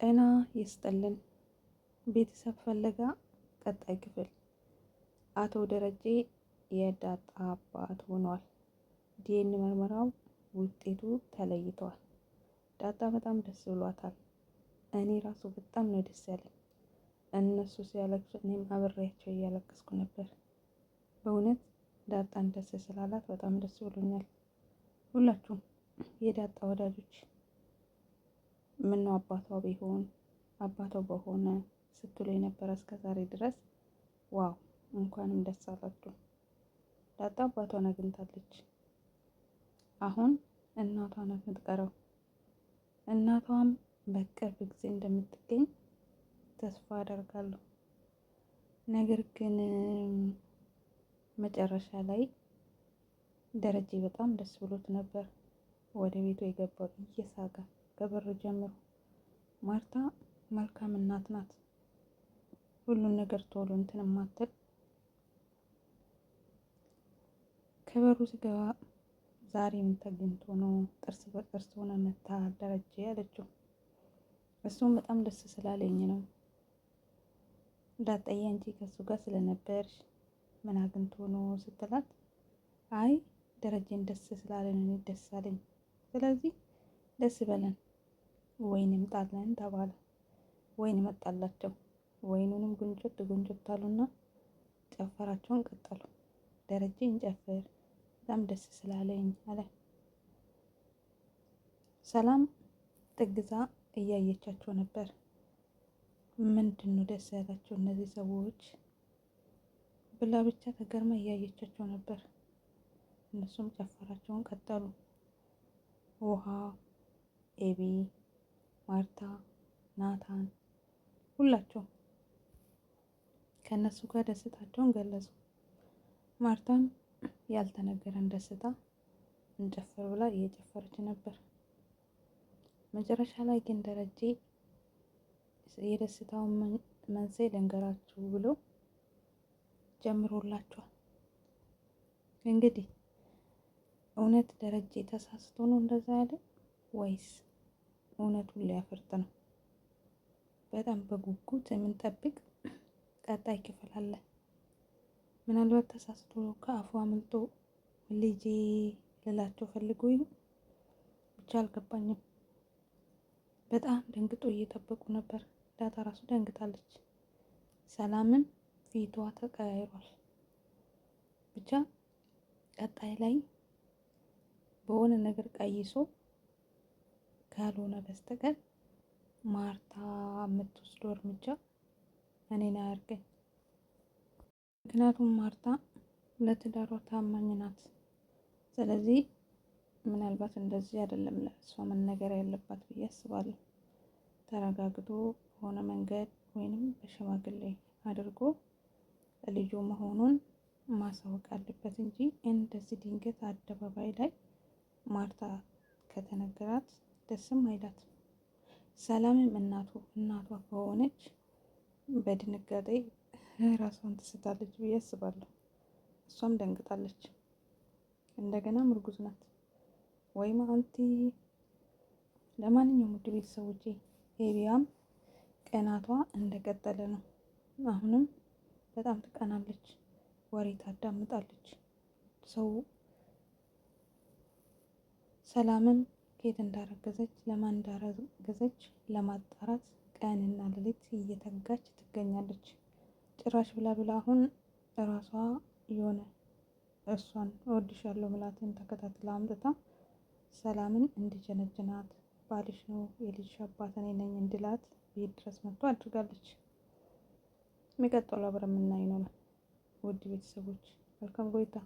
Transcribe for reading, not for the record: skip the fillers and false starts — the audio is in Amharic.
ጤና ይስጥልን ቤተሰብ ፍለጋ ቀጣይ ክፍል። አቶ ደረጀ የዳጣ አባት ሆኗል። ዲኤንኤ ምርመራው ውጤቱ ተለይቷል። ዳጣ በጣም ደስ ብሏታል። እኔ ራሱ በጣም ነው ደስ ያለኝ። እነሱ ሲያለቅሱ እኔም አብሬያቸው እያለቀስኩ ነበር። በእውነት ዳጣን ደስ ስላላት በጣም ደስ ብሎኛል። ሁላችሁም የዳጣ ወዳጆች ምነው አባቷ ቢሆን አባቷ በሆነ ስትሉ የነበረ እስከ ዛሬ ድረስ ዋው እንኳንም ደስ አላችሁ። ዳጣ አባቷን አግኝታለች። አሁን እናቷን የምትቀረው እናቷም በቅርብ ጊዜ እንደምትገኝ ተስፋ አደርጋለሁ። ነገር ግን መጨረሻ ላይ ደረጀ በጣም ደስ ብሎት ነበር ወደ ቤቱ የገባው እየሳቀ ከበር ጀምሮ። ማርታ መልካም እናት ናት። ሁሉን ነገር ቶሎ እንትን ማትል። ከበሩ ሲገባ ዛሬ ምን ተገኝቶ ነው ጥርስ በጥርስ ሆነ መታ ደረጀ ያለችው። እሱም በጣም ደስ ስላለኝ ነው። ዳጣዬ አንቺ ከሱ ጋር ስለነበርሽ ምን አግኝቶ ነው ስትላት፣ አይ ደረጀን ደስ ስላለን እኔ ደስ አለኝ። ስለዚህ ደስ በለን ወይንም ጣለን ተባለ። ወይን መጣላቸው። ወይኑንም ጉንጭት አሉና ጨፈራቸውን ቀጠሉ። ደረጀ እንጨፍር በጣም ደስ ስላለኝ አለ። ሰላም ጥግዛ እያየቻቸው ነበር። ምንድነው ደስ ያላቸው እነዚህ ሰዎች ብላ ብቻ ተገርማ እያየቻቸው ነበር። እነሱም ጨፈራቸውን ቀጠሉ። ውሃ፣ ኤቢ፣ ማርታ፣ ናታን ሁላቸው ከነሱ ጋር ደስታቸውን ገለጹ። ማርታም ያልተነገረን ደስታ እንጨፍር ብላ እየጨፈረች ነበር። መጨረሻ ላይ ግን ደረጀ የደስታውን መንስኤ ልንገራችሁ ብሎ ጀምሮላቸዋል። እንግዲህ እውነት ደረጀ ተሳስቶ ነው እንደዛ ያለ ወይስ እውነቱን ሊያፈርጥ ነው? በጣም በጉጉት የምንጠብቅ ቀጣይ ክፍል አለ። ምናልባት ተሳስቶ ከአፉ አምልጦ ልጄ ልላቸው ፈልጎ ይሁን ብቻ አልገባኝም። በጣም ደንግጦ እየጠበቁ ነበር። ዳጣ ራሱ ደንግጣለች። ሰላምን ፊቷ ተቀያይሯል። ብቻ ቀጣይ ላይ በሆነ ነገር ቀይሶ ካልሆነ በስተቀር ማርታ የምትወስደው እርምጃ እኔን አያርገኝ። ምክንያቱም ማርታ ለትዳሯ ታማኝ ናት። ስለዚህ ምናልባት እንደዚህ አይደለም ለእሷ መነገር ያለባት ብዬ አስባለሁ። ተረጋግቶ በሆነ መንገድ ወይንም በሽማግሌ አድርጎ ልጁ መሆኑን ማሳወቅ አለበት እንጂ እንደዚህ ድንገት አደባባይ ላይ ማርታ ከተነገራት ደስም አይላት። ሰላምም እናቷ ከሆነች በድንጋጤ ራሷን ትስታለች ብዬ አስባለሁ። እሷም ደንግጣለች። እንደገና እርጉዝ ናት ወይም አንቲ። ለማንኛውም ውድ ቤተሰቦቼ ኤቢያም ቀናቷ እንደቀጠለ ነው። አሁንም በጣም ትቀናለች፣ ወሬ ታዳምጣለች። ሰው ሰላምም ከየት እንዳረገዘች ለማን እንዳረገዘች ለማጣራት ቀንና ሌሊት እየተጋች ትገኛለች። ጭራሽ ብላ አሁን እራሷ የሆነ እሷን እወድሻለሁ ምላትን ተከታትላ አምጥታ ሰላምን እንዲጀነጅናት ባልሽ ነው የልጅሽ አባት እኔ ነኝ እንድላት ቤት ድረስ መጥቶ አድርጋለች። የሚቀጥለው አብረን የምናይ ነው። ውድ ቤተሰቦች መልካም ቆይታ።